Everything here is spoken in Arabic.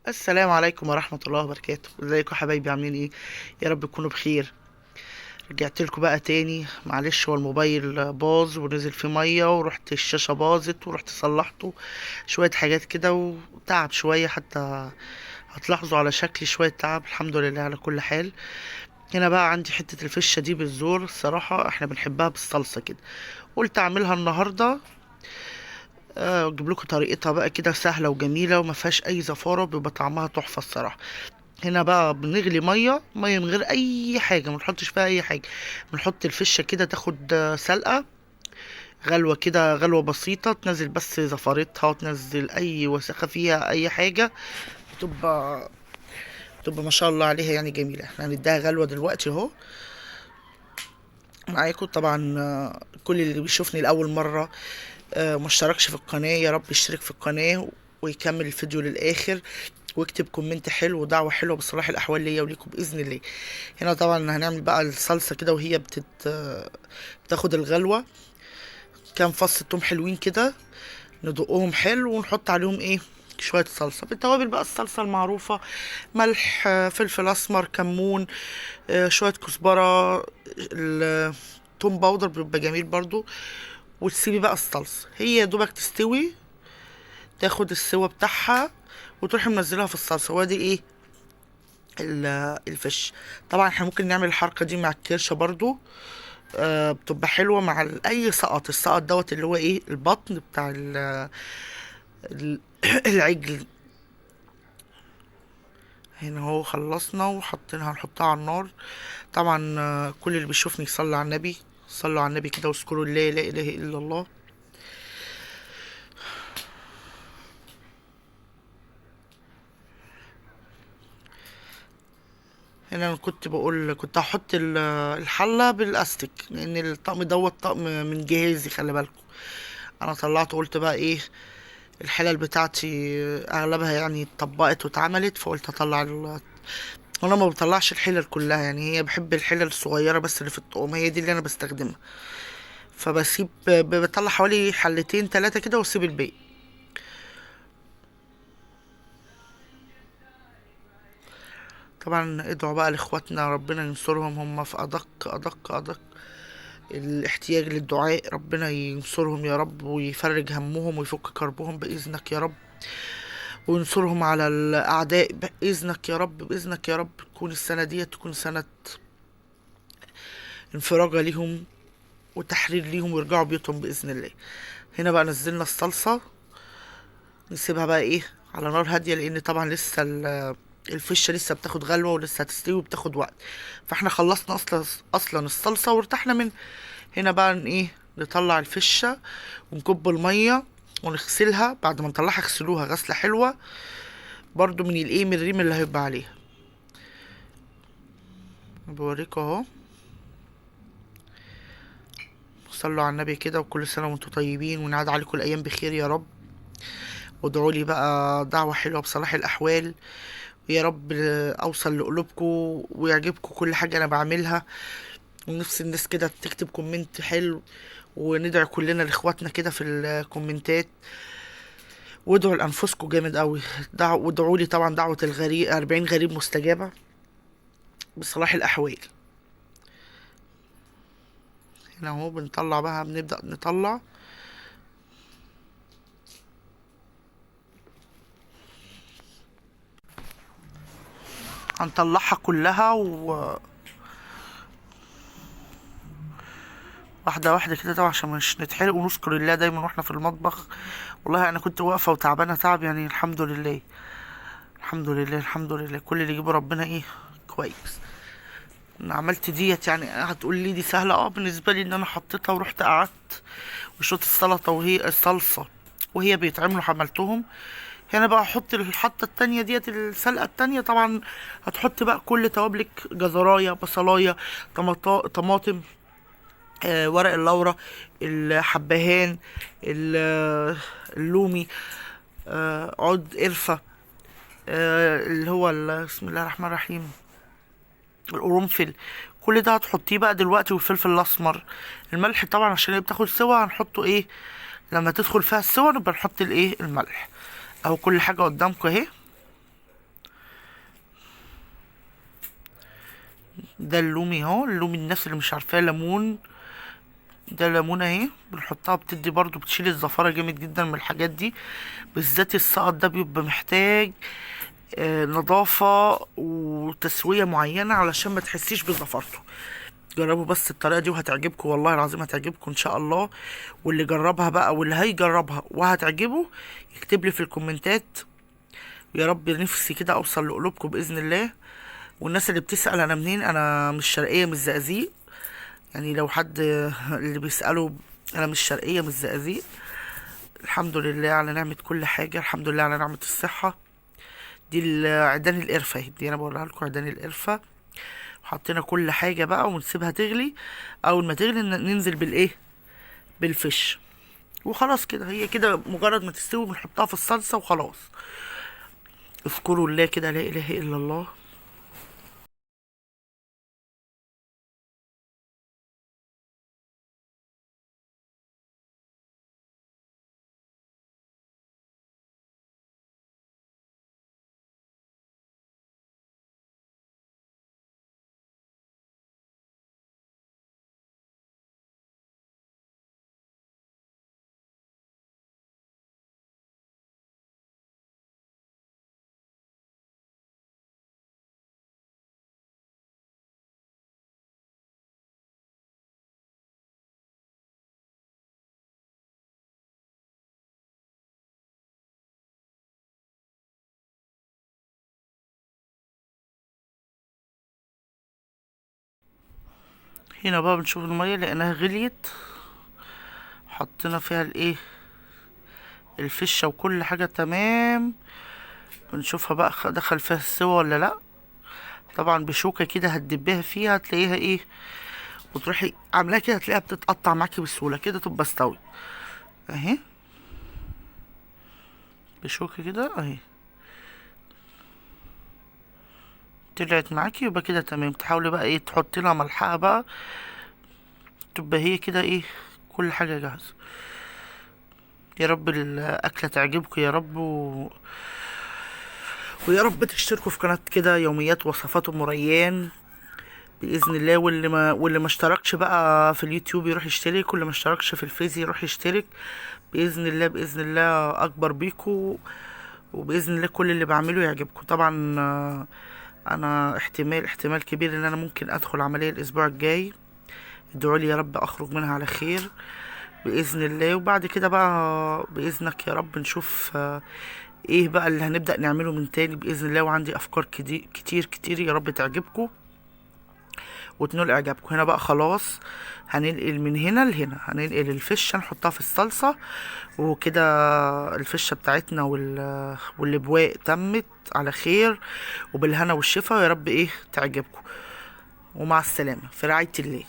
السلام عليكم ورحمة الله وبركاته. ازيكم يا حبايبي؟ عاملين ايه؟ يا رب تكونوا بخير. رجعت لكم بقى تاني. معلش، هو الموبايل باظ ونزل فيه مية، ورحت الشاشة باظت ورحت صلحته. شوية حاجات كده وتعب شوية، حتى هتلاحظوا على شكلي شوية تعب. الحمد لله على كل حال. هنا بقى عندي حتة الفشة دي بالزور، الصراحة احنا بنحبها بالصلصة كده. قلت اعملها النهاردة. اجيب لكم طريقتها بقى كده، سهلة وجميلة وما فيهاش اي زفارة، بيبقى طعمها تحفة الصراحة. هنا بقى بنغلي ميه من غير اي حاجه، ما نحطش فيها اي حاجه. بنحط الفشه كده تاخد سلقه، غلوه كده، غلوه بسيطه، تنزل بس زفارتها وتنزل اي وسخه فيها اي حاجه. تبقى تبقى ما شاء الله عليها، يعني جميله. احنا هنديها غلوه دلوقتي اهو معاكم طبعا. كل اللي بيشوفني لاول مره ما اشتركش في القناه، يا رب يشترك في القناه ويكمل الفيديو للاخر، واكتب كومنت حلو ودعوة حلوة بصلاح الأحوال ليا وليكم بإذن الله. هنا طبعا هنعمل بقى الصلصة كده، وهي بتاخد الغلوة. كام فص توم حلوين كده، ندقهم حلو ونحط عليهم ايه، شوية صلصة بالتوابل بقى، الصلصة المعروفة: ملح، فلفل أسمر، كمون، شوية كزبرة، توم باودر بيبقى جميل برضو. وتسيبي بقى الصلصة هي يا دوبك تستوي، تاخد السوا بتاعها، وتروحي منزلها في الصلصة. وادي ايه، الفش. طبعا احنا ممكن نعمل الحركة دي مع الكرشة برضو. بتبقى حلوة مع اي سقط. السقط دوت اللي هو ايه، البطن بتاع ال- العجل. هنا اهو خلصنا وحطيناها، هنحطها على النار. طبعا كل اللي بيشوفني يصلي على النبي. صلوا على النبي كده واذكروا الله لا اله الا الله. هنا انا كنت بقول كنت هحط الحلة بالاستيك، لان الطقم دوت طقم من جهازي، خلي بالكم. انا طلعت قلت بقى ايه، الحلل بتاعتي اغلبها يعني اتطبقت واتعملت، فقلت اطلع وانا ما بطلعش الحلل كلها، يعني هي بحب الحلل الصغيره بس اللي في الطقم، هي دي اللي انا بستخدمها. فبسيب بطلع حوالي حلتين تلاتة كده واسيب الباقي. طبعا ادعوا بقى لاخواتنا، ربنا ينصرهم، هم في ادق الاحتياج للدعاء. ربنا ينصرهم يا رب، ويفرج همهم ويفك كربهم باذنك يا رب، وينصرهم على الاعداء باذنك يا رب، باذنك يا رب. تكون السنه دي تكون سنه انفراجة ليهم وتحرير ليهم، ويرجعوا بيوتهم بإذن الله. هنا بقى نزلنا الصلصة، نسيبها بقى ايه على نار هادية، لأن طبعا لسه الفشة لسه بتاخد غلوة ولسه هتستوي وبتاخد وقت. فاحنا خلصنا أصلا الصلصة وارتحنا من. هنا بقى ايه، نطلع الفشة ونكب المية ونغسلها. بعد ما نطلعها اغسلوها غسلة حلوة برضو من الايه، من الريم اللي هيبقى عليها. بوريكم اهو. صلوا على النبي كده، وكل سنة وانتم طيبين، ونعاد عليكم الأيام بخير يا رب. وادعوا لي بقى دعوة حلوة بصلاح الأحوال، ويا رب أوصل لقلوبكم ويعجبكم كل حاجة أنا بعملها. ونفس الناس كده تكتب كومنت حلو، وندعي كلنا لإخواتنا كده في الكومنتات. وادعوا لأنفسكم جامد قوي. وادعوا لي طبعا دعوة الغريب 40 غريب مستجابة بصلاح الأحوال. هنا اهو بنطلع بقى، بنبدأ نطلع. هنطلعها كلها واحدة واحدة كده طبعا، عشان مش نتحرق، ونذكر الله دايما واحنا في المطبخ. والله انا كنت واقفة وتعبانة تعب، يعني الحمد لله. الحمد لله الحمد لله، كل اللي يجيبه ربنا ايه، كويس. انا عملت ديت، يعني هتقول لي دي سهلة؟ بالنسبة لي ان انا حطيتها ورحت قعدت وشوت السلطة وهي الصلصة وهي بيتعملوا عملتهم. هنا بقى احط الحطة التانية ديت، السلقة التانية طبعا. هتحط بقى كل توابلك: جزراية، بصلاية، طماطم، ورق اللورة، الحبهان، اللومي، عود قرفة، اللي هو بسم الله الرحمن الرحيم، القرنفل. كل ده هتحطيه بقى دلوقتي، والفلفل الاسمر. الملح طبعا عشان هي بتاخد سوا هنحطه ايه، لما تدخل فيها السوا نبقى نحط الايه، الملح. اهو كل حاجه قدامكم اهي. ده اللومي اهو، اللومي الناس اللي مش عارفاه ليمون. ده ليمونه اهي، بنحطها بتدي برضو، بتشيل الزفاره جامد جدا من الحاجات دي. بالذات السقط ده بيبقى محتاج نظافة وتسوية معينة علشان ما تحسيش بزفرته. جربوا بس الطريقة دي وهتعجبكم، والله العظيم هتعجبكم ان شاء الله. واللي جربها بقى واللي هيجربها وهتعجبه يكتب لي في الكومنتات. يا رب نفسي كده اوصل لقلوبكم باذن الله. والناس اللي بتسأل انا منين، انا مش شرقية، مش زقازيق. يعني لو حد اللي بيسألوا، انا مش شرقية، مش زقازيق. الحمد لله على نعمة كل حاجة، الحمد لله على نعمة الصحة. دي عيدان القرفة اهي، دي انا بقولها لكم عيدان القرفة. حطينا كل حاجة بقى ونسيبها تغلي. اول ما تغلي ننزل بالايه، بالفش. وخلاص كده، هي كده مجرد ما تستوي بنحطها في الصلصة وخلاص. اذكروا الله كده، لا اله الا الله. هنا بقى بنشوف المية لقيناها غليت. حطينا فيها الايه، الفشة وكل حاجة تمام. بنشوفها بقى دخل فيها السوا ولا لا. طبعا بشوكة كده هتدبيها فيها هتلاقيها ايه، وتروحي عاملاها كده هتلاقيها بتتقطع معاكي بسهولة كده، تبقى استوي اهي. بشوكة كده اهي، طلعت معاكي يبقى كده تمام. تحاولي بقى ايه تحطي لها ملحقة بقى، تبقى هي كده ايه، كل حاجة جاهزة. يا رب الأكلة تعجبكم يا رب ويا رب تشتركوا في قناة كده يوميات وصفات أم ريان بإذن الله. واللي ما اشتركش بقى في اليوتيوب يروح يشترك، واللي ما اشتركش في الفيس يروح يشترك بإذن الله. بإذن الله أكبر بيكو، وبإذن الله كل اللي بعمله يعجبكم طبعا. انا احتمال كبير ان انا ممكن ادخل عملية الاسبوع الجاي. ادعوا لي يا رب اخرج منها على خير باذن الله. وبعد كده بقى باذنك يا رب نشوف ايه بقى اللي هنبدأ نعمله من تاني باذن الله. وعندي افكار كتير كتير يا رب تعجبكم وتنول اعجابكم. هنا بقى خلاص هننقل من هنا لهنا، هننقل الفشه نحطها في الصلصه وكده. الفشه بتاعتنا واللبواق تمت على خير وبالهنا والشفا. يا رب ايه تعجبكم، ومع السلامه في رعايه الله.